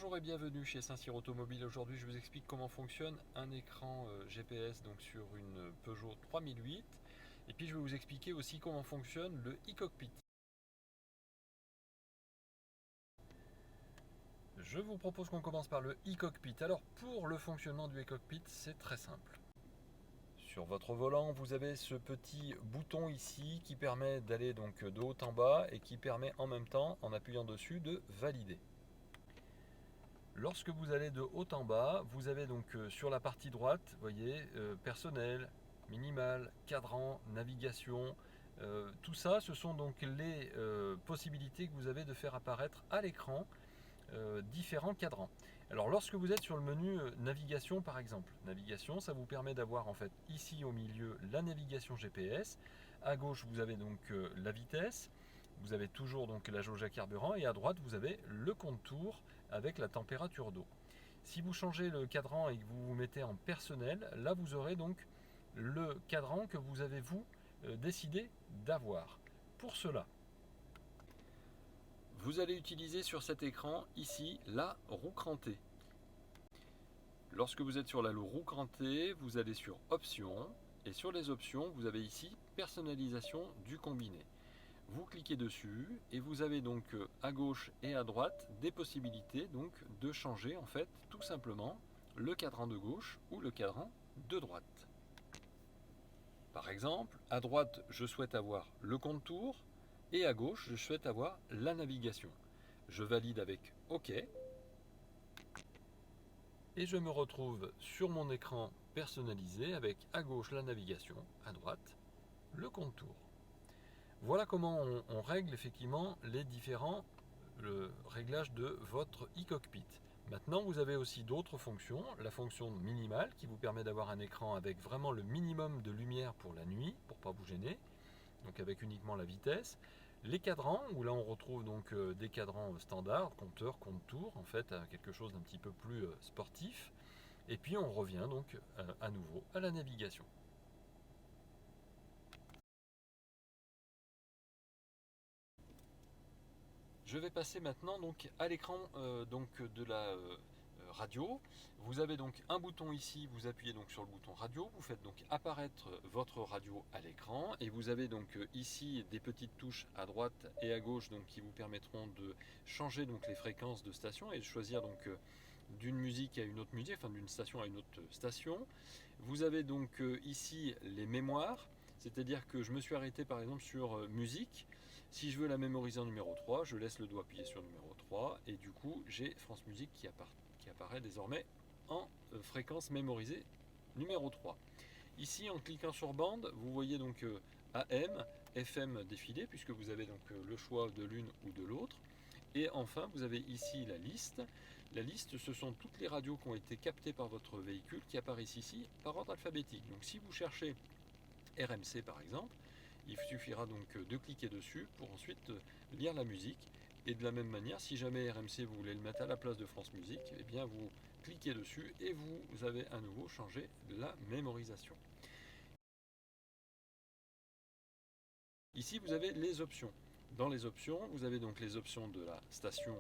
Bonjour et bienvenue chez Saint-Cyr Automobile. Aujourd'hui, je vous explique comment fonctionne un écran GPS donc sur une Peugeot 3008. Et puis, je vais vous expliquer aussi comment fonctionne le e-cockpit. Je vous propose qu'on commence par le e-cockpit. Alors, pour le fonctionnement du e-cockpit, c'est très simple. Sur votre volant, vous avez ce petit bouton ici qui permet d'aller donc de haut en bas et qui permet en même temps, en appuyant dessus, de valider. Lorsque vous allez de haut en bas, vous avez donc sur la partie droite, vous voyez, personnel, minimal, cadran, navigation. Tout ça, ce sont donc les possibilités que vous avez de faire apparaître à l'écran différents cadrans. Alors lorsque vous êtes sur le menu navigation par exemple, navigation, ça vous permet d'avoir en fait ici au milieu la navigation GPS. À gauche, vous avez donc la vitesse. Vous avez toujours donc la jauge à carburant et à droite vous avez le compte-tours avec la température d'eau. Si vous changez le cadran et que vous vous mettez en personnel, là vous aurez donc le cadran que vous avez vous décidé d'avoir. Pour cela, vous allez utiliser sur cet écran ici la roue crantée. Lorsque vous êtes sur la roue crantée, vous allez sur options et sur les options, vous avez ici personnalisation du combiné. Vous cliquez dessus et vous avez donc à gauche et à droite des possibilités donc de changer en fait tout simplement le cadran de gauche ou le cadran de droite. Par exemple, à droite, je souhaite avoir le compte-tours et à gauche, je souhaite avoir la navigation. Je valide avec OK et je me retrouve sur mon écran personnalisé avec à gauche la navigation, à droite le compte-tours. Voilà comment on règle effectivement les différents réglages de votre e-cockpit. Maintenant, vous avez aussi d'autres fonctions. La fonction minimale qui vous permet d'avoir un écran avec vraiment le minimum de lumière pour la nuit, pour ne pas vous gêner, donc avec uniquement la vitesse. Les cadrans, où là on retrouve donc des cadrans standards, compteur, compte-tour, en fait à quelque chose d'un petit peu plus sportif. Et puis on revient donc à nouveau à la navigation. Je vais passer maintenant donc à l'écran donc de la radio. Vous avez donc un bouton ici, vous appuyez donc sur le bouton radio, vous faites donc apparaître votre radio à l'écran et vous avez donc ici des petites touches à droite et à gauche donc qui vous permettront de changer donc les fréquences de station et de choisir donc d'une musique à une autre musique, enfin d'une station à une autre station. Vous avez donc ici les mémoires, c'est-à-dire que je me suis arrêté par exemple sur musique. Si je veux la mémoriser en numéro 3, je laisse le doigt appuyé sur numéro 3 et du coup j'ai France Musique qui apparaît désormais en fréquence mémorisée numéro 3. Ici en cliquant sur bande, vous voyez donc AM, FM défiler puisque vous avez donc le choix de l'une ou de l'autre. Et enfin, vous avez ici la liste. La liste, ce sont toutes les radios qui ont été captées par votre véhicule qui apparaissent ici par ordre alphabétique. Donc si vous cherchez RMC par exemple, il suffira donc de cliquer dessus pour ensuite lire la musique. Et de la même manière, si jamais RMC vous voulez le mettre à la place de France Musique, eh bien vous cliquez dessus et vous avez à nouveau changé la mémorisation. Ici, vous avez les options. Dans les options, vous avez donc les options de la station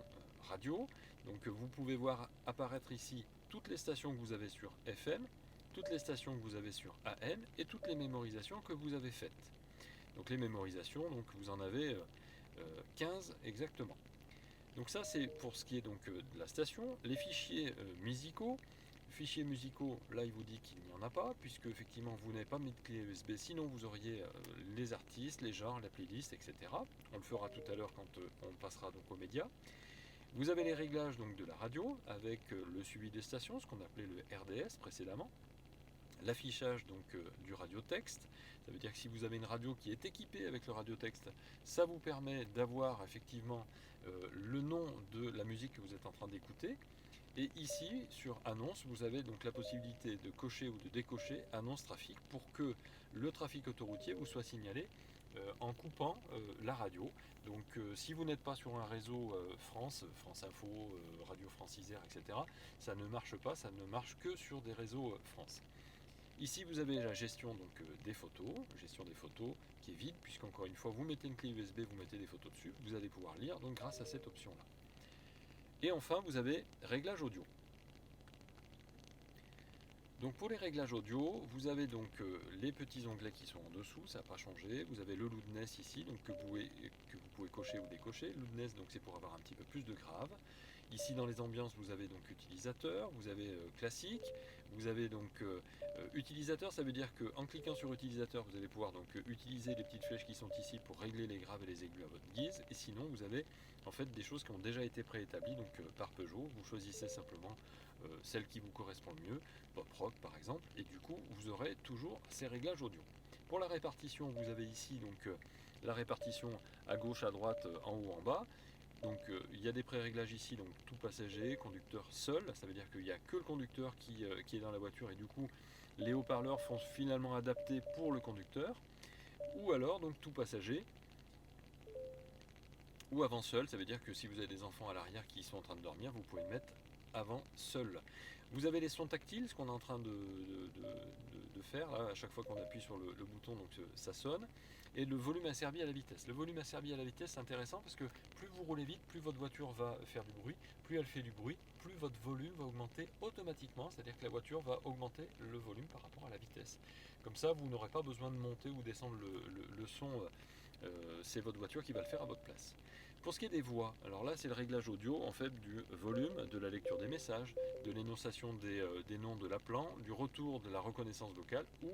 radio. Donc vous pouvez voir apparaître ici toutes les stations que vous avez sur FM, toutes les stations que vous avez sur AM et toutes les mémorisations que vous avez faites. Donc les mémorisations, donc vous en avez 15 exactement. Donc ça c'est pour ce qui est donc de la station. Les fichiers musicaux, là il vous dit qu'il n'y en a pas, puisque effectivement vous n'avez pas mis de clé USB, sinon vous auriez les artistes, les genres, la playlist, etc. On le fera tout à l'heure quand on passera donc aux médias. Vous avez les réglages donc de la radio avec le suivi des stations, ce qu'on appelait le RDS précédemment. L'affichage donc du radiotexte, ça veut dire que si vous avez une radio qui est équipée avec le radiotexte, ça vous permet d'avoir effectivement le nom de la musique que vous êtes en train d'écouter. Et ici, sur annonce, vous avez donc la possibilité de cocher ou de décocher annonce trafic pour que le trafic autoroutier vous soit signalé en coupant la radio. Donc si vous n'êtes pas sur un réseau France, France Info, Radio France Isère, etc., ça ne marche pas, ça ne marche que sur des réseaux France. Ici, vous avez la gestion donc, des photos qui est vide, puisqu'encore une fois, vous mettez une clé USB, vous mettez des photos dessus, vous allez pouvoir lire donc grâce à cette option-là. Et enfin, vous avez réglage audio. Donc pour les réglages audio, vous avez donc les petits onglets qui sont en dessous, ça n'a pas changé. Vous avez le loudness ici, donc que vous pouvez cocher ou décocher. Loudness, donc c'est pour avoir un petit peu plus de grave. Ici dans les ambiances, vous avez donc utilisateur, vous avez classique, vous avez donc utilisateur, ça veut dire qu'en cliquant sur utilisateur, vous allez pouvoir donc utiliser les petites flèches qui sont ici pour régler les graves et les aigus à votre guise. Et sinon, vous avez en fait des choses qui ont déjà été préétablies donc par Peugeot. Vous choisissez simplement celle qui vous correspond le mieux, Pop Rock par exemple, et du coup vous aurez toujours ces réglages audio. Pour la répartition, vous avez ici donc la répartition à gauche, à droite, en haut, en bas. Donc il y a des pré-réglages ici, donc tout passager, conducteur seul, ça veut dire qu'il n'y a que le conducteur qui est dans la voiture et du coup les haut-parleurs sont finalement adaptés pour le conducteur. Ou alors donc tout passager, ou avant seul, ça veut dire que si vous avez des enfants à l'arrière qui sont en train de dormir, vous pouvez le mettre avant seul. Vous avez les sons tactiles, ce qu'on est en train de faire, là, à chaque fois qu'on appuie sur le bouton, donc ça sonne. Et le volume asservi à la vitesse. Le volume asservi à la vitesse, c'est intéressant parce que plus vous roulez vite, plus votre voiture va faire du bruit. Plus elle fait du bruit, plus votre volume va augmenter automatiquement, c'est-à-dire que la voiture va augmenter le volume par rapport à la vitesse. Comme ça, vous n'aurez pas besoin de monter ou descendre le son, c'est votre voiture qui va le faire à votre place. Pour ce qui est des voix, alors là c'est le réglage audio en fait du volume, de la lecture des messages, de l'énonciation des noms de l'appelant, du retour de la reconnaissance vocale ou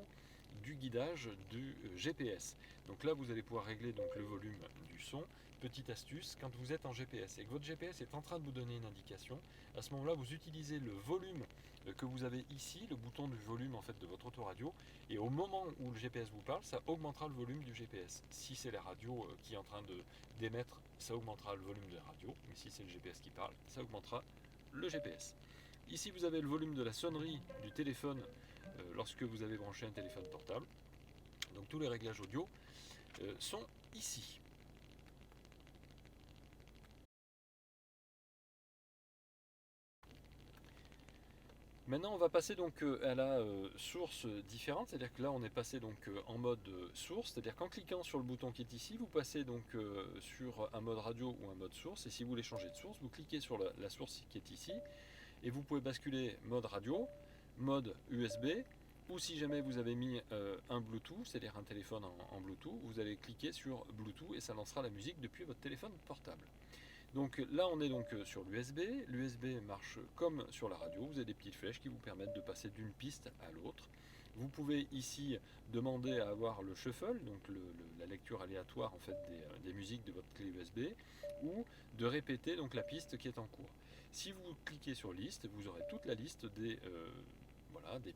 du guidage du GPS. Donc là vous allez pouvoir régler donc le volume du son. Petite astuce, quand vous êtes en GPS et que votre GPS est en train de vous donner une indication, à ce moment-là vous utilisez le volume que vous avez ici, le bouton du volume en fait de votre autoradio, et au moment où le GPS vous parle, ça augmentera le volume du GPS. Si c'est la radio qui est en train d'émettre, ça augmentera le volume de la radio, mais si c'est le GPS qui parle, ça augmentera le GPS. Ici vous avez le volume de la sonnerie du téléphone lorsque vous avez branché un téléphone portable. Donc tous les réglages audio sont ici. Maintenant, on va passer donc à la source différente, c'est-à-dire que là, on est passé donc en mode source, c'est-à-dire qu'en cliquant sur le bouton qui est ici, vous passez donc sur un mode radio ou un mode source, et si vous voulez changer de source, vous cliquez sur la source qui est ici, et vous pouvez basculer mode radio, mode USB, ou si jamais vous avez mis un Bluetooth, c'est-à-dire un téléphone en Bluetooth, vous allez cliquer sur Bluetooth et ça lancera la musique depuis votre téléphone portable. Donc là on est donc sur l'USB. L'USB marche comme sur la radio. Vous avez des petites flèches qui vous permettent de passer d'une piste à l'autre. Vous pouvez ici demander à avoir le shuffle, donc la lecture aléatoire en fait des musiques de votre clé USB, ou de répéter donc la piste qui est en cours. Si vous cliquez sur liste, vous aurez toute la liste des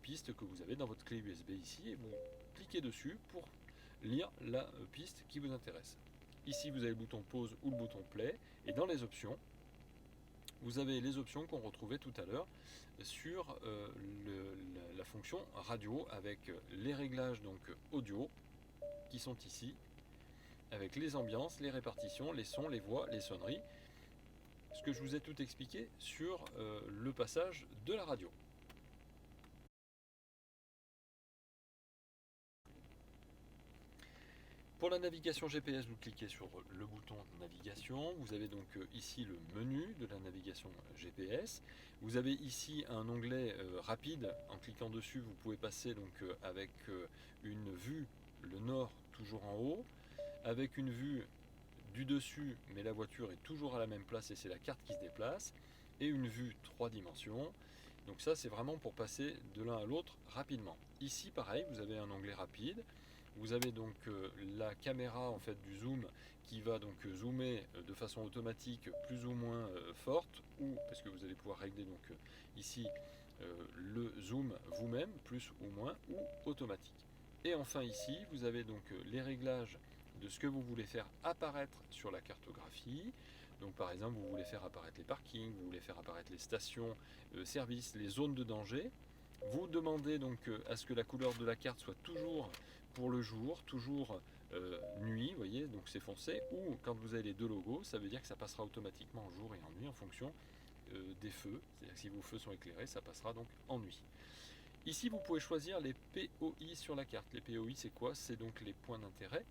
pistes que vous avez dans votre clé USB ici, et vous cliquez dessus pour lire la piste qui vous intéresse. Ici, vous avez le bouton pause ou le bouton play. Et dans les options, vous avez les options qu'on retrouvait tout à l'heure sur la fonction radio avec les réglages donc audio qui sont ici, avec les ambiances, les répartitions, les sons, les voix, les sonneries. Ce que je vous ai tout expliqué sur le passage de la radio. Pour la navigation GPS, vous cliquez sur le bouton navigation. Vous avez donc ici le menu de la navigation GPS. Vous avez ici un onglet rapide. En cliquant dessus, vous pouvez passer donc avec une vue, le nord toujours en haut, avec une vue du dessus, mais la voiture est toujours à la même place et c'est la carte qui se déplace, et une vue 3 dimensions. Donc ça, c'est vraiment pour passer de l'un à l'autre rapidement. Ici, pareil, vous avez un onglet rapide. Vous avez donc la caméra en fait du zoom qui va donc zoomer de façon automatique plus ou moins forte, ou parce que vous allez pouvoir régler donc ici le zoom vous-même plus ou moins, ou automatique. Et enfin ici vous avez donc les réglages de ce que vous voulez faire apparaître sur la cartographie. Donc par exemple vous voulez faire apparaître les parkings, vous voulez faire apparaître les stations services, les zones de danger. Vous demandez donc à ce que la couleur de la carte soit toujours pour le jour, toujours nuit, vous voyez, donc c'est foncé, ou quand vous avez les deux logos, ça veut dire que ça passera automatiquement en jour et en nuit en fonction des feux, c'est-à-dire que si vos feux sont éclairés, ça passera donc en nuit. Ici, vous pouvez choisir les POI sur la carte. Les POI, c'est quoi? C'est donc les points d'intérêt.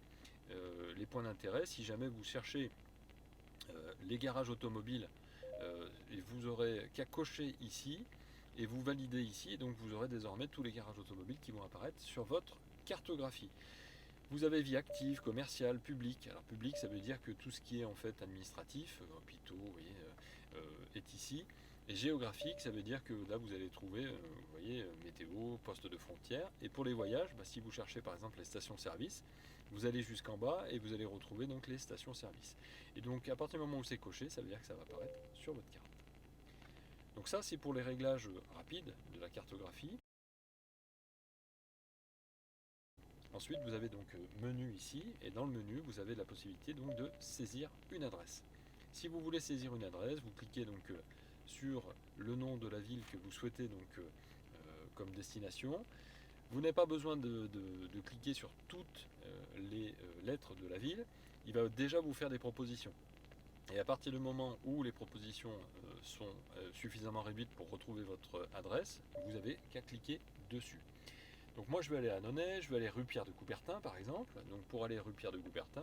Les points d'intérêt, si jamais vous cherchez les garages automobiles et vous aurez qu'à cocher ici et vous validez ici, et donc vous aurez désormais tous les garages automobiles qui vont apparaître sur votre cartographie. Vous avez vie active, commerciale, publique. Alors public, ça veut dire que tout ce qui est en fait administratif, hôpitaux, vous voyez, est ici. Et géographique, ça veut dire que là vous allez trouver, vous voyez, météo, poste de frontière. Et pour les voyages, si vous cherchez par exemple les stations-service, vous allez jusqu'en bas et vous allez retrouver donc les stations-service. Et donc à partir du moment où c'est coché, ça veut dire que ça va apparaître sur votre carte. Donc ça c'est pour les réglages rapides de la cartographie. Ensuite, vous avez donc menu ici, et dans le menu, vous avez la possibilité donc de saisir une adresse. Si vous voulez saisir une adresse, vous cliquez donc sur le nom de la ville que vous souhaitez donc comme destination. Vous n'avez pas besoin de cliquer sur toutes les lettres de la ville. Il va déjà vous faire des propositions. Et à partir du moment où les propositions sont suffisamment réduites pour retrouver votre adresse, vous n'avez qu'à cliquer dessus. Donc moi je vais aller à Nonay, je vais aller rue Pierre de Coubertin par exemple. Donc pour aller rue Pierre de Coubertin,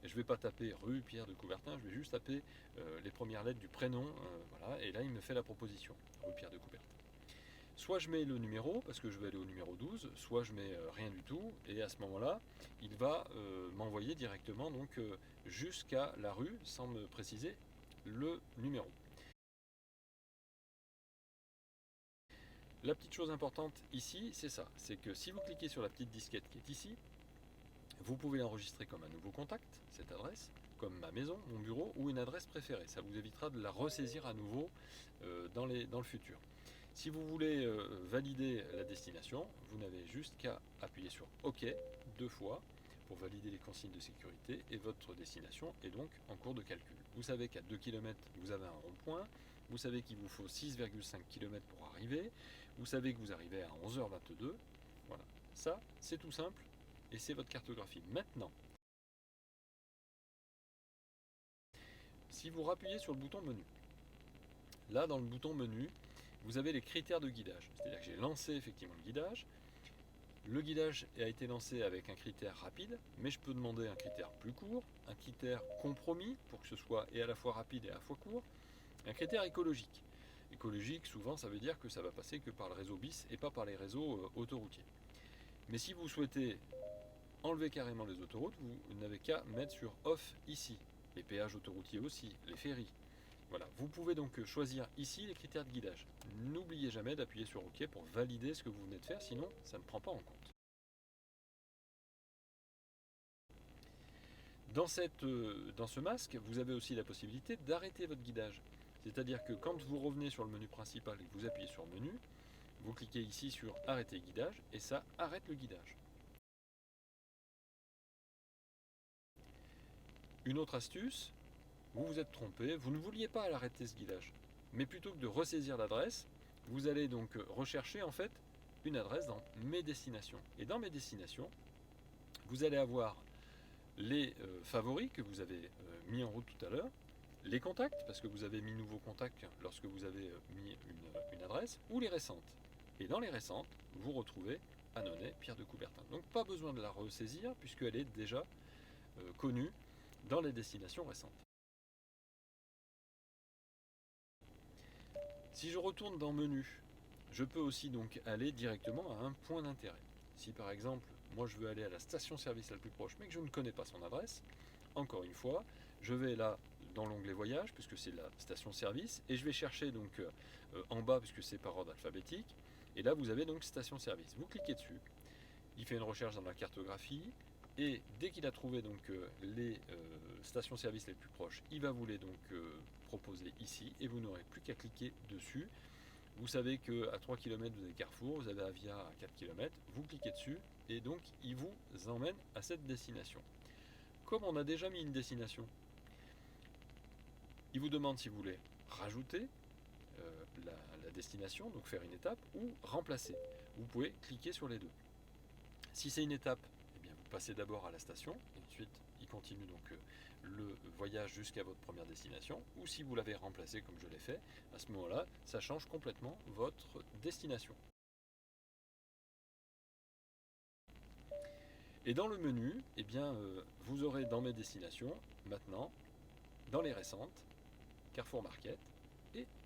je ne vais pas taper rue Pierre de Coubertin, je vais juste taper les premières lettres du prénom, voilà, et là il me fait la proposition, rue Pierre de Coubertin. Soit je mets le numéro, parce que je vais aller au numéro 12, soit je mets rien du tout, et à ce moment-là, il va m'envoyer directement donc jusqu'à la rue, sans me préciser le numéro. La petite chose importante ici, c'est ça, c'est que si vous cliquez sur la petite disquette qui est ici, vous pouvez enregistrer comme un nouveau contact, cette adresse, comme ma maison, mon bureau, ou une adresse préférée. Ça vous évitera de la ressaisir à nouveau dans le futur. Si vous voulez valider la destination, vous n'avez juste qu'à appuyer sur OK 2 fois pour valider les consignes de sécurité et votre destination est donc en cours de calcul. Vous savez qu'à 2 km, vous avez un rond-point. Vous savez qu'il vous faut 6,5 km pour arriver. Vous savez que vous arrivez à 11h22. Voilà, ça c'est tout simple et c'est votre cartographie. Maintenant, si vous rappuyez sur le bouton menu, là dans le bouton menu, vous avez les critères de guidage. C'est-à-dire que j'ai lancé effectivement le guidage. Le guidage a été lancé avec un critère rapide, mais je peux demander un critère plus court, un critère compromis pour que ce soit et à la fois rapide et à la fois court, un critère écologique. Écologique, souvent, ça veut dire que ça va passer que par le réseau BIS et pas par les réseaux autoroutiers. Mais si vous souhaitez enlever carrément les autoroutes, vous n'avez qu'à mettre sur off ici. Les péages autoroutiers aussi, les ferries. Voilà, vous pouvez donc choisir ici les critères de guidage. N'oubliez jamais d'appuyer sur OK pour valider ce que vous venez de faire, sinon ça ne prend pas en compte. Dans ce masque, vous avez aussi la possibilité d'arrêter votre guidage. C'est-à-dire que quand vous revenez sur le menu principal et que vous appuyez sur menu, vous cliquez ici sur arrêter guidage et ça arrête le guidage. Une autre astuce, vous vous êtes trompé, vous ne vouliez pas arrêter ce guidage. Mais plutôt que de ressaisir l'adresse, vous allez donc rechercher en fait une adresse dans mes destinations. Et dans mes destinations, vous allez avoir les favoris que vous avez mis en route tout à l'heure, les contacts, parce que vous avez mis nouveau contact lorsque vous avez mis une adresse, ou les récentes. Et dans les récentes, vous retrouvez Annonay, Pierre de Coubertin. Donc pas besoin de la ressaisir puisqu'elle est déjà connue dans les destinations récentes. Si je retourne dans menu, je peux aussi donc aller directement à un point d'intérêt. Si par exemple, moi je veux aller à la station-service la plus proche, mais que je ne connais pas son adresse, encore une fois, je vais là dans l'onglet voyage, puisque c'est la station-service, et je vais chercher donc en bas, puisque c'est par ordre alphabétique, et là vous avez donc station-service. Vous cliquez dessus, il fait une recherche dans la cartographie, et dès qu'il a trouvé donc les stations-service les plus proches, il va vous les donc proposer ici, et vous n'aurez plus qu'à cliquer dessus. Vous savez qu'à 3 km vous avez Carrefour, vous avez Avia à 4 km, vous cliquez dessus et donc il vous emmène à cette destination. Comme on a déjà mis une destination, il vous demande si vous voulez rajouter la destination, donc faire une étape, ou remplacer. Vous pouvez cliquer sur les deux. Si c'est une étape, eh bien vous passez d'abord à la station, et ensuite il continue donc le voyage jusqu'à votre première destination, ou si vous l'avez remplacé comme je l'ai fait, à ce moment-là, ça change complètement votre destination. Et dans le menu, eh bien, vous aurez dans mes destinations, maintenant, dans les récentes, Carrefour Market,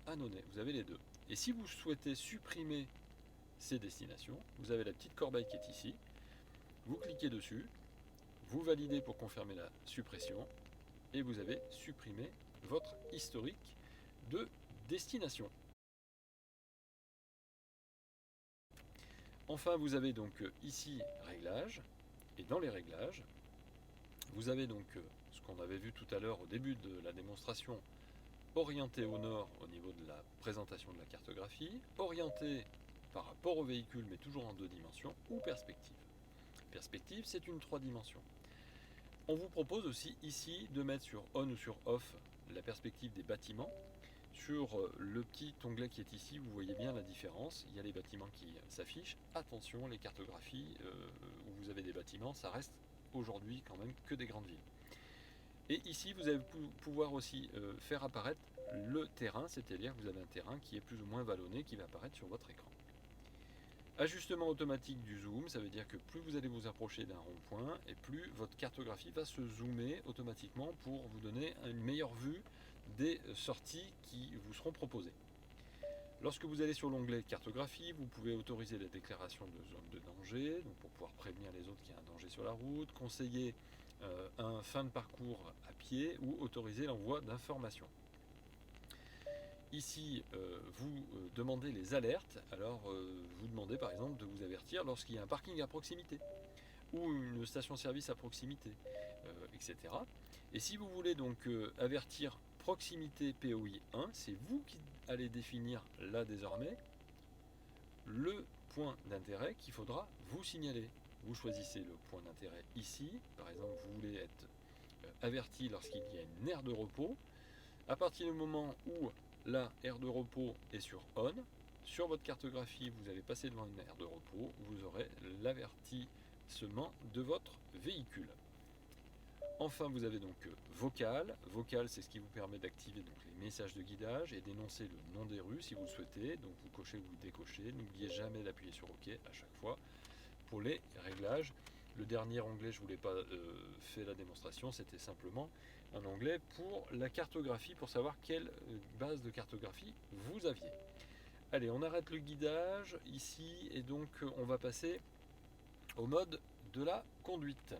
Annonay. Vous avez les deux. Et si vous souhaitez supprimer ces destinations, vous avez la petite corbeille qui est ici. Vous cliquez dessus, vous validez pour confirmer la suppression et vous avez supprimé votre historique de destination. Enfin, vous avez donc ici réglages, et dans les réglages, vous avez donc ce qu'on avait vu tout à l'heure au début de la démonstration, orienté au nord au niveau de la présentation de la cartographie, orienté par rapport au véhicule mais toujours en 2 dimensions, ou perspective. Perspective, c'est une 3 dimensions. On vous propose aussi ici de mettre sur on ou sur off la perspective des bâtiments. Sur le petit onglet qui est ici, vous voyez bien la différence. Il y a les bâtiments qui s'affichent. Attention, les cartographies où vous avez des bâtiments, ça reste aujourd'hui quand même que des grandes villes. Et ici, vous allez pouvoir aussi faire apparaître le terrain, c'est-à-dire que vous avez un terrain qui est plus ou moins vallonné, qui va apparaître sur votre écran. Ajustement automatique du zoom, ça veut dire que plus vous allez vous approcher d'un rond-point, et plus votre cartographie va se zoomer automatiquement pour vous donner une meilleure vue des sorties qui vous seront proposées. Lorsque vous allez sur l'onglet cartographie, vous pouvez autoriser la déclaration de zone de danger, donc pour pouvoir prévenir les autres qu'il y a un danger sur la route, conseiller un fin de parcours à pied ou autoriser l'envoi d'informations. Ici, vous demandez les alertes, alors vous demandez par exemple de vous avertir lorsqu'il y a un parking à proximité ou une station-service à proximité, etc. Et si vous voulez donc avertir proximité POI 1, c'est vous qui allez définir là désormais le point d'intérêt qu'il faudra vous signaler. Vous choisissez le point d'intérêt ici, par exemple vous voulez être averti lorsqu'il y a une aire de repos. À partir du moment où la aire de repos est sur on, sur votre cartographie vous allez passer devant une aire de repos, vous aurez l'avertissement de votre véhicule. Enfin, vous avez donc vocal. Vocal, c'est ce qui vous permet d'activer donc les messages de guidage et d'énoncer le nom des rues si vous le souhaitez. Donc vous cochez ou vous décochez. N'oubliez jamais d'appuyer sur OK à chaque fois. Pour les réglages, le dernier onglet, je ne vous l'ai pas fait la démonstration, c'était simplement un onglet pour la cartographie, pour savoir quelle base de cartographie vous aviez. Allez, on arrête le guidage ici et donc on va passer au mode de la conduite.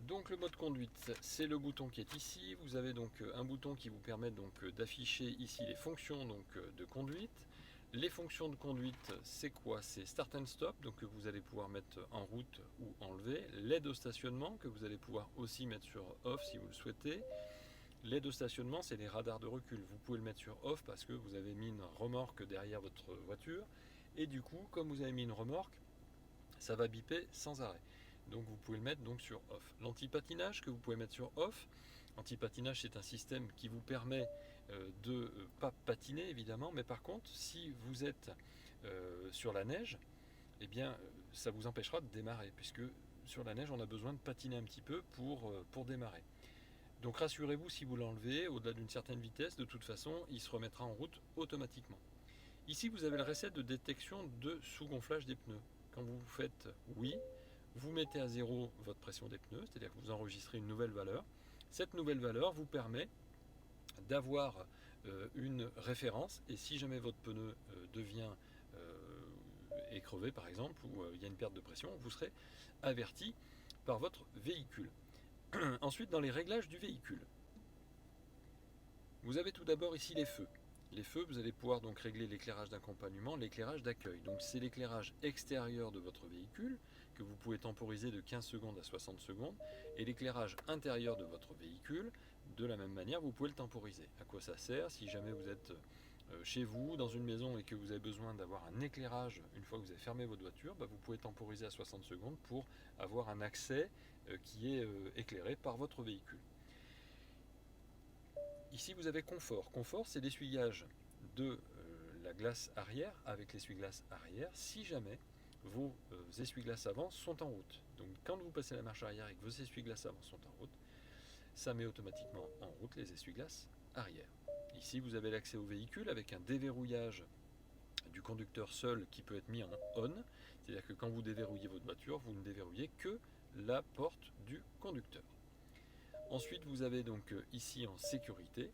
Donc le mode conduite, c'est le bouton qui est ici. Vous avez donc un bouton qui vous permet donc d'afficher ici les fonctions donc, de conduite. Les fonctions de conduite, c'est quoi? C'est start and stop, donc que vous allez pouvoir mettre en route ou enlever. L'aide au stationnement, que vous allez pouvoir aussi mettre sur off si vous le souhaitez. L'aide au stationnement, c'est les radars de recul. Vous pouvez le mettre sur off parce que vous avez mis une remorque derrière votre voiture. Et du coup, comme vous avez mis une remorque, ça va biper sans arrêt. Donc vous pouvez le mettre donc sur off. L'anti-patinage que vous pouvez mettre sur off. Anti-patinage, c'est un système qui vous permet de ne pas patiner évidemment, mais par contre si vous êtes sur la neige, eh bien ça vous empêchera de démarrer, puisque sur la neige on a besoin de patiner un petit peu pour démarrer. Donc rassurez-vous, si vous l'enlevez au-delà d'une certaine vitesse, de toute façon il se remettra en route automatiquement. Ici vous avez le reset de détection de sous-gonflage des pneus. Quand vous faites oui, vous mettez à zéro votre pression des pneus, c'est-à-dire que vous enregistrez une nouvelle valeur. Cette nouvelle valeur vous permet d'avoir une référence, et si jamais votre pneu devient est crevé par exemple, ou il y a une perte de pression, vous serez averti par votre véhicule. Ensuite, dans les réglages du véhicule, vous avez tout d'abord ici les feux. Les feux, vous allez pouvoir donc régler l'éclairage d'accompagnement, l'éclairage d'accueil. Donc c'est l'éclairage extérieur de votre véhicule que vous pouvez temporiser de 15 secondes à 60 secondes, et l'éclairage intérieur de votre véhicule, de la même manière, vous pouvez le temporiser. À quoi ça sert? Si jamais vous êtes chez vous, dans une maison, et que vous avez besoin d'avoir un éclairage une fois que vous avez fermé votre voiture, vous pouvez temporiser à 60 secondes pour avoir un accès qui est éclairé par votre véhicule. Ici vous avez confort. Confort, c'est l'essuyage de la glace arrière avec l'essuie-glace arrière si jamais vos essuie-glaces avant sont en route. Donc quand vous passez la marche arrière et que vos essuie-glaces avant sont en route, ça met automatiquement en route les essuie-glaces arrière. Ici vous avez l'accès au véhicule avec un déverrouillage du conducteur seul qui peut être mis en on, c'est-à-dire que quand vous déverrouillez votre voiture, vous ne déverrouillez que la porte du conducteur. Ensuite, vous avez donc ici en sécurité,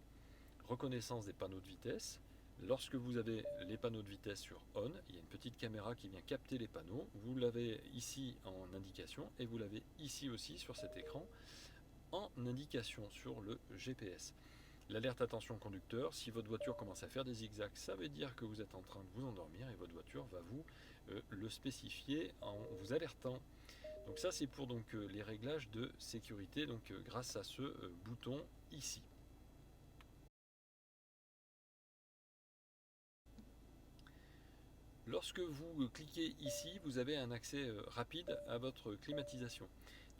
reconnaissance des panneaux de vitesse. Lorsque vous avez les panneaux de vitesse sur on, il y a une petite caméra qui vient capter les panneaux. Vous l'avez ici en indication et vous l'avez ici aussi sur cet écran en indication sur le GPS. L'alerte attention conducteur, si votre voiture commence à faire des zigzags, ça veut dire que vous êtes en train de vous endormir et votre voiture va vous le spécifier en vous alertant. Donc ça c'est pour donc, les réglages de sécurité grâce à ce bouton ici. Lorsque vous cliquez ici, vous avez un accès rapide à votre climatisation.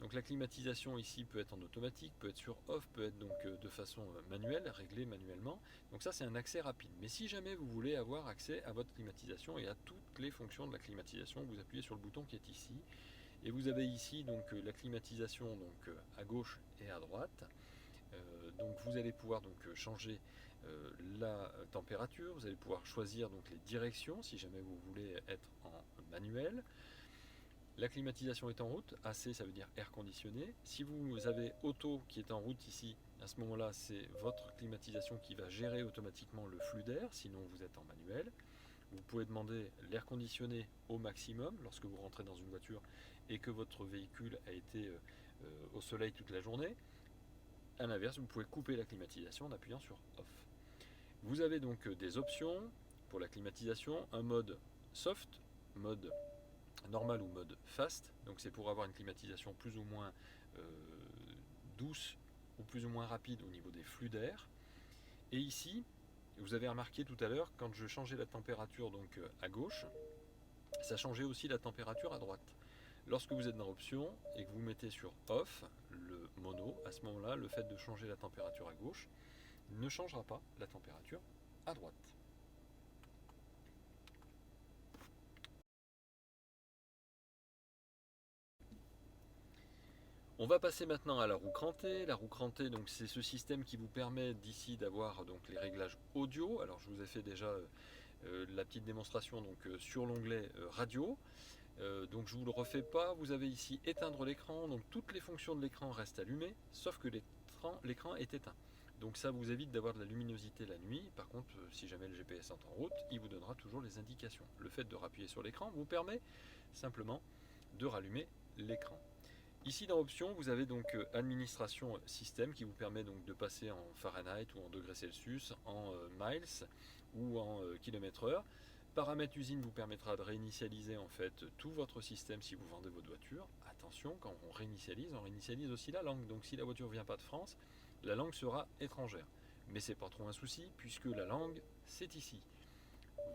Donc la climatisation ici peut être en automatique, peut être sur off, peut être donc de façon manuelle, réglée manuellement. Donc ça c'est un accès rapide. Mais si jamais vous voulez avoir accès à votre climatisation et à toutes les fonctions de la climatisation, vous appuyez sur le bouton qui est ici. Et vous avez ici donc la climatisation à gauche et à droite. Donc vous allez pouvoir changer la température, vous allez pouvoir choisir donc les directions si jamais vous voulez être en manuel. La climatisation est en route, AC ça veut dire air conditionné. Si vous avez auto qui est en route ici, à ce moment-là c'est votre climatisation qui va gérer automatiquement le flux d'air, sinon vous êtes en manuel. Vous pouvez demander l'air conditionné au maximum lorsque vous rentrez dans une voiture et que votre véhicule a été au soleil toute la journée. A l'inverse, vous pouvez couper la climatisation en appuyant sur off. Vous avez donc des options pour la climatisation, un mode soft, mode normal ou mode fast. Donc c'est pour avoir une climatisation plus ou moins douce ou plus ou moins rapide au niveau des flux d'air. Et ici, vous avez remarqué tout à l'heure, quand je changeais la température à gauche, ça changeait aussi la température à droite. Lorsque vous êtes dans option et que vous mettez sur off le mono, à ce moment-là, le fait de changer la température à gauche ne changera pas la température à droite. On va passer maintenant à la roue crantée. La roue crantée, c'est ce système qui vous permet d'ici d'avoir les réglages audio. Alors je vous ai fait déjà la petite démonstration sur l'onglet radio. Donc je ne vous le refais pas. Vous avez ici éteindre l'écran. Donc toutes les fonctions de l'écran restent allumées, sauf que l'écran est éteint. Donc ça vous évite d'avoir de la luminosité la nuit. Par contre, si jamais le GPS est en route, il vous donnera toujours les indications. Le fait de rappuyer sur l'écran vous permet simplement de rallumer l'écran. Ici dans Options, vous avez Administration Système qui vous permet de passer en Fahrenheit ou en degrés Celsius, en miles ou en kilomètres/heure. Paramètres usine vous permettra de réinitialiser en fait tout votre système si vous vendez votre voiture. Attention, quand on réinitialise aussi la langue. Donc si la voiture ne vient pas de France, la langue sera étrangère. Mais c'est pas trop un souci puisque la langue c'est ici.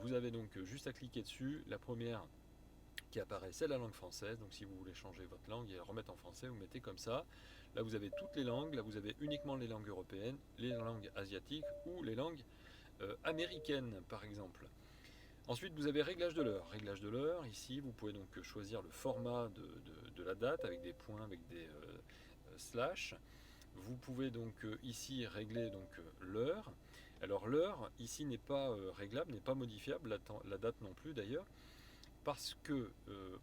Vous avez juste à cliquer dessus. La première qui apparaît, c'est la langue française. Donc si vous voulez changer votre langue et la remettre en français, vous mettez comme ça. Là vous avez toutes les langues. Là vous avez uniquement les langues européennes, les langues asiatiques ou les langues américaines par exemple. Ensuite, vous avez réglage de l'heure. Réglage de l'heure, ici, vous pouvez choisir le format de la date avec des points, avec des slash. Vous pouvez ici régler l'heure. Alors l'heure, ici, n'est pas réglable, n'est pas modifiable, la date non plus d'ailleurs, parce que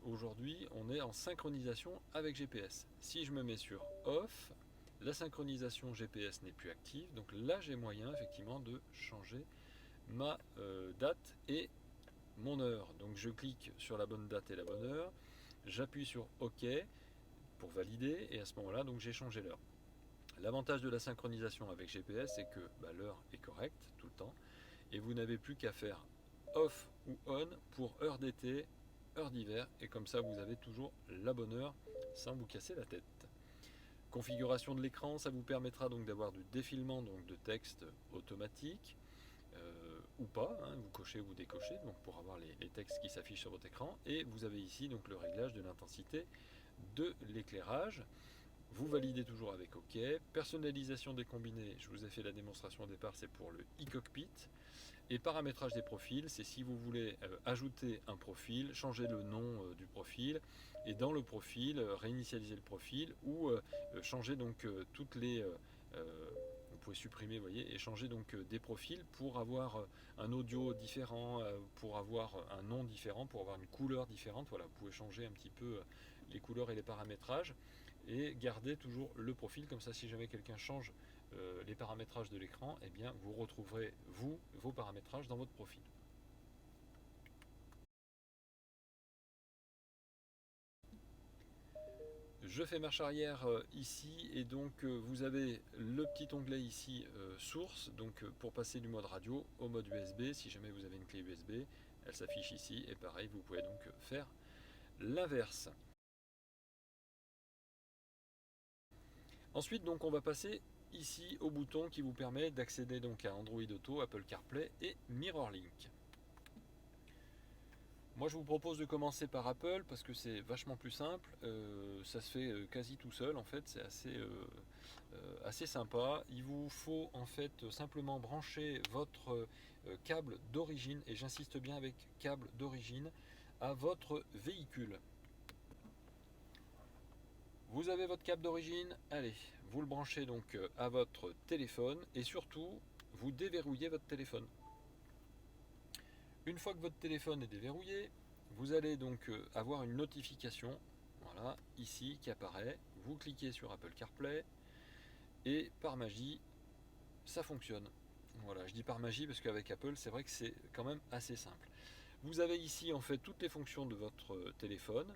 aujourd'hui, on est en synchronisation avec GPS. Si je me mets sur off, la synchronisation GPS n'est plus active, donc là, j'ai moyen effectivement de changer ma date et mon heure. Donc je clique sur la bonne date et la bonne heure, j'appuie sur OK pour valider et à ce moment-là j'ai changé l'heure. L'avantage de la synchronisation avec GPS c'est que l'heure est correcte tout le temps et vous n'avez plus qu'à faire off ou on pour heure d'été, heure d'hiver et comme ça vous avez toujours la bonne heure sans vous casser la tête. Configuration de l'écran, ça vous permettra d'avoir du défilement de texte automatique. Ou pas, vous cochez ou vous décochez pour avoir les textes qui s'affichent sur votre écran et vous avez ici le réglage de l'intensité de l'éclairage. Vous validez toujours avec OK. Personnalisation des combinés, je vous ai fait la démonstration au départ, c'est pour le e-cockpit. Et paramétrage des profils, c'est si vous voulez ajouter un profil, changer le nom du profil et dans le profil réinitialiser le profil ou changer toutes les vous pouvez supprimer, voyez, et changer des profils pour avoir un audio différent, pour avoir un nom différent, pour avoir une couleur différente. Voilà, vous pouvez changer un petit peu les couleurs et les paramétrages. et gardez toujours le profil, comme ça si jamais quelqu'un change les paramétrages de l'écran, eh bien vous retrouverez vos paramétrages dans votre profil. Je fais marche arrière ici et donc vous avez le petit onglet ici source, donc pour passer du mode radio au mode USB. Si jamais vous avez une clé USB, elle s'affiche ici et pareil vous pouvez donc faire l'inverse. Ensuite donc on va passer ici au bouton qui vous permet d'accéder donc à Android Auto, Apple CarPlay et MirrorLink. Moi je vous propose de commencer par Apple parce que c'est vachement plus simple, ça se fait quasi tout seul en fait, c'est assez sympa. Il vous faut en fait simplement brancher votre câble d'origine, et j'insiste bien avec câble d'origine, à votre véhicule. Vous avez votre câble d'origine, allez, vous le branchez donc à votre téléphone et surtout vous déverrouillez votre téléphone. Une fois que votre téléphone est déverrouillé, vous allez donc avoir une notification, voilà, ici qui apparaît. Vous cliquez sur Apple CarPlay et par magie, ça fonctionne. Voilà, je dis par magie parce qu'avec Apple, c'est vrai que c'est quand même assez simple. Vous avez ici en fait toutes les fonctions de votre téléphone.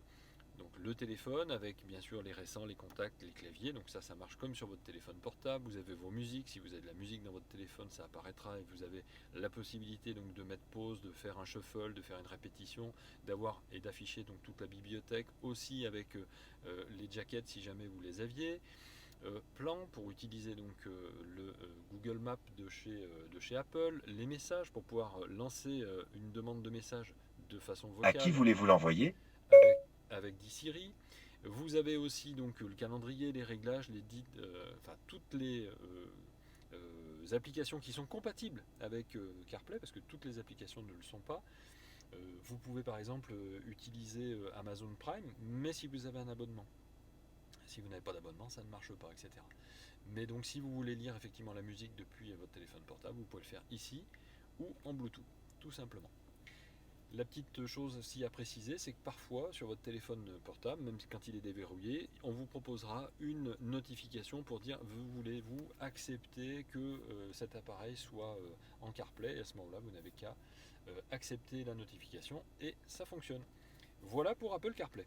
Donc le téléphone avec bien sûr les récents, les contacts, les claviers, donc ça marche comme sur votre téléphone portable. Vous avez vos musiques, si vous avez de la musique dans votre téléphone ça apparaîtra et vous avez la possibilité donc de mettre pause, de faire un shuffle, de faire une répétition, d'avoir et d'afficher donc toute la bibliothèque aussi avec les jackets si jamais vous les aviez. Plan pour utiliser donc le Google Maps de chez Apple, les messages pour pouvoir lancer une demande de message de façon À qui vocale voulez-vous l'envoyer? avec, avec Siri. Vous avez aussi donc le calendrier, les réglages, enfin toutes les applications qui sont compatibles avec CarPlay, parce que toutes les applications ne le sont pas. Vous pouvez par exemple utiliser Amazon Prime, mais si vous avez un abonnement. Si vous n'avez pas d'abonnement, ça ne marche pas, etc. Mais donc si vous voulez lire effectivement la musique depuis votre téléphone portable, vous pouvez le faire ici ou en Bluetooth, tout simplement. La petite chose aussi à préciser, c'est que parfois sur votre téléphone portable, même quand il est déverrouillé, on vous proposera une notification pour dire voulez-vous accepter que cet appareil soit en CarPlay, et à ce moment-là vous n'avez qu'à accepter la notification et ça fonctionne. Voilà pour Apple CarPlay.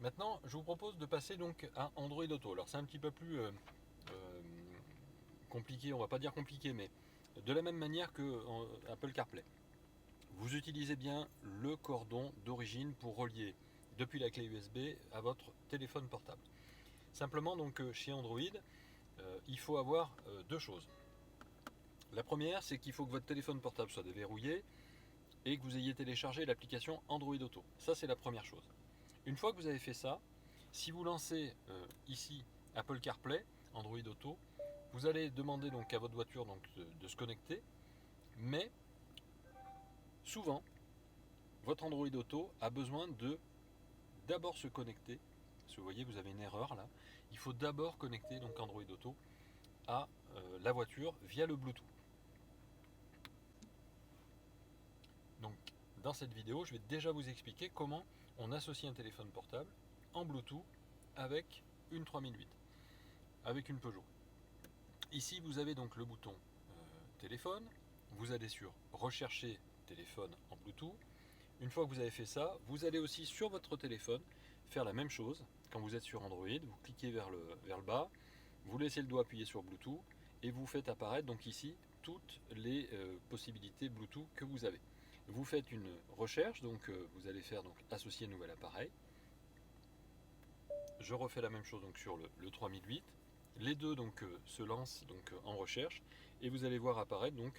Maintenant, je vous propose de passer donc à Android Auto. Alors c'est un petit peu plus compliqué, on va pas dire compliqué, mais de la même manière que Apple CarPlay. Vous utilisez bien le cordon d'origine pour relier depuis la clé USB à votre téléphone portable. Simplement donc chez Android, il faut avoir deux choses. La première, c'est qu'il faut que votre téléphone portable soit déverrouillé et que vous ayez téléchargé l'application Android Auto. Ça, c'est la première chose. Une fois que vous avez fait ça, si vous lancez ici Apple CarPlay, Android Auto, vous allez demander donc à votre voiture donc, de se connecter, mais souvent, votre Android Auto a besoin de d'abord se connecter. Parce que vous voyez, vous avez une erreur là. Il faut d'abord connecter donc Android Auto à la voiture via le Bluetooth. Donc, dans cette vidéo, je vais déjà vous expliquer comment on associe un téléphone portable en Bluetooth avec une 3008, avec une Peugeot. Ici, vous avez donc le bouton téléphone. Vous allez sur rechercher téléphone en Bluetooth. Une fois que vous avez fait ça, vous allez aussi sur votre téléphone faire la même chose. Quand vous êtes sur Android, vous cliquez vers le bas, vous laissez le doigt appuyé sur Bluetooth et vous faites apparaître donc ici toutes les possibilités Bluetooth que vous avez. Vous faites une recherche, donc vous allez faire donc associer un nouvel appareil. Je refais la même chose donc sur le 3008. Les deux donc se lancent donc en recherche et vous allez voir apparaître donc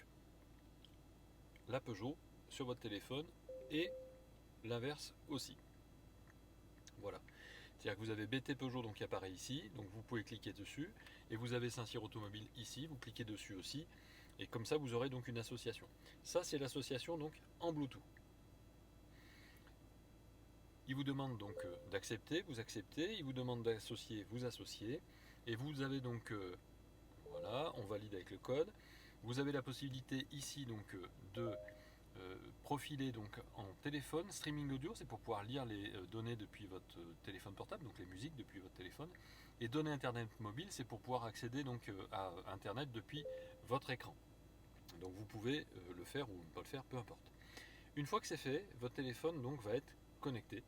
la Peugeot sur votre téléphone et l'inverse aussi. Voilà. C'est-à-dire que vous avez BT Peugeot donc qui apparaît ici, donc vous pouvez cliquer dessus, et vous avez Saint-Cyr Automobile ici, vous cliquez dessus aussi, et comme ça vous aurez donc une association. Ça c'est l'association donc en Bluetooth. Il vous demande donc d'accepter, vous acceptez, il vous demande d'associer, vous associez, et vous avez donc, voilà, on valide avec le code. Vous avez la possibilité ici donc de profilé donc en téléphone. Streaming audio, c'est pour pouvoir lire les données depuis votre téléphone portable, donc les musiques depuis votre téléphone. Et données Internet mobile, c'est pour pouvoir accéder donc à Internet depuis votre écran. Donc vous pouvez le faire ou ne pas le faire, peu importe. Une fois que c'est fait, votre téléphone donc va être connecté.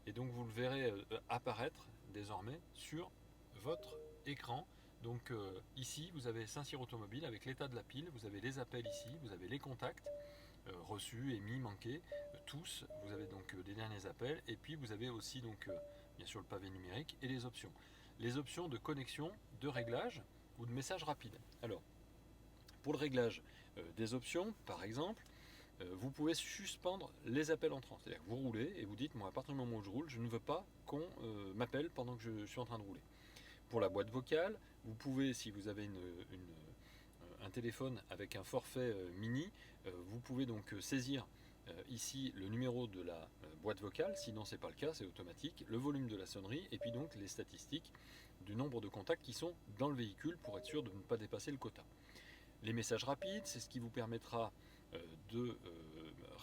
Et donc vous le verrez apparaître désormais sur votre écran. Donc ici, vous avez Saint-Cyr Automobile avec l'état de la pile, vous avez les appels ici, vous avez les contacts reçus, émis, manqués, tous. Vous avez donc les derniers appels et puis vous avez aussi donc bien sûr le pavé numérique et les options. Les options de connexion, de réglage ou de message rapide. Alors, pour le réglage des options, par exemple, vous pouvez suspendre les appels entrants. C'est-à-dire que vous roulez et vous dites, moi à partir du moment où je roule, je ne veux pas qu'on m'appelle pendant que je suis en train de rouler. Pour la boîte vocale, vous pouvez, si vous avez un téléphone avec un forfait mini, vous pouvez donc saisir ici le numéro de la boîte vocale, sinon c'est pas le cas, c'est automatique, le volume de la sonnerie et puis donc les statistiques du nombre de contacts qui sont dans le véhicule pour être sûr de ne pas dépasser le quota. Les messages rapides, c'est ce qui vous permettra de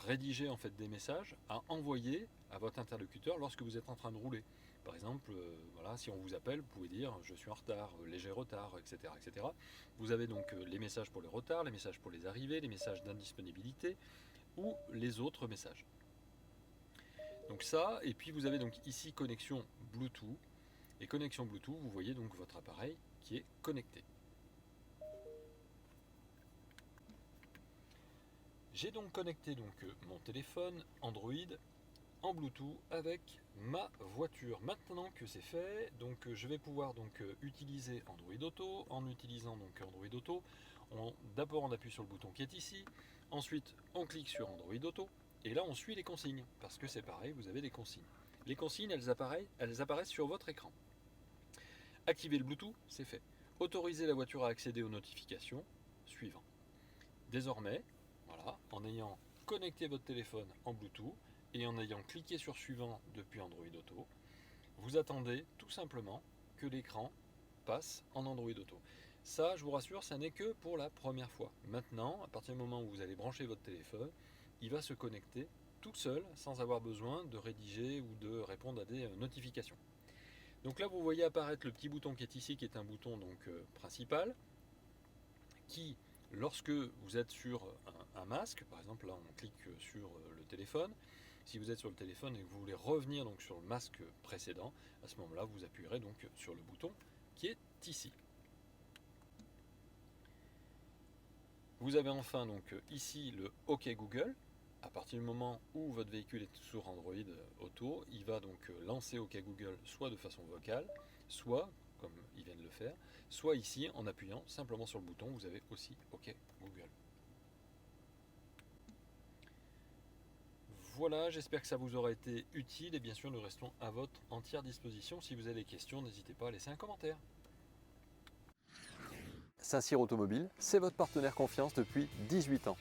rédiger en fait des messages à envoyer à votre interlocuteur lorsque vous êtes en train de rouler. Par exemple, voilà, si on vous appelle, vous pouvez dire je suis en retard, léger retard, etc., etc. Vous avez donc les messages pour les retards, les messages pour les arrivées, les messages d'indisponibilité ou les autres messages. Donc ça, et puis vous avez donc ici connexion Bluetooth. Et connexion Bluetooth, vous voyez donc votre appareil qui est connecté. J'ai donc connecté donc mon téléphone Android en Bluetooth avec ma voiture. Maintenant que c'est fait, donc je vais pouvoir donc utiliser Android Auto. En utilisant donc Android Auto, d'abord on appuie sur le bouton qui est ici, ensuite on clique sur Android Auto et là on suit les consignes parce que c'est pareil, vous avez des consignes. Les consignes elles apparaissent sur votre écran. Activer le Bluetooth, c'est fait. Autoriser la voiture à accéder aux notifications, suivant. Désormais, voilà, en ayant connecté votre téléphone en Bluetooth et en ayant cliqué sur suivant depuis Android Auto, vous attendez tout simplement que l'écran passe en Android Auto. Ça, je vous rassure, ça n'est que pour la première fois. Maintenant, à partir du moment où vous allez brancher votre téléphone, il va se connecter tout seul sans avoir besoin de rédiger ou de répondre à des notifications. Donc là, vous voyez apparaître le petit bouton qui est ici, qui est un bouton donc principal, qui, lorsque vous êtes sur un masque, par exemple là on clique sur le téléphone, si vous êtes sur le téléphone et que vous voulez revenir donc sur le masque précédent, à ce moment-là vous appuierez donc sur le bouton qui est ici. Vous avez enfin donc ici le OK Google. À partir du moment où votre véhicule est sur Android Auto, il va donc lancer OK Google soit de façon vocale, soit, comme il vient de le faire, soit ici en appuyant simplement sur le bouton, vous avez aussi OK Google. Voilà, j'espère que ça vous aura été utile et bien sûr nous restons à votre entière disposition. Si vous avez des questions, n'hésitez pas à laisser un commentaire. Saint-Cyr Automobile, c'est votre partenaire confiance depuis 18 ans.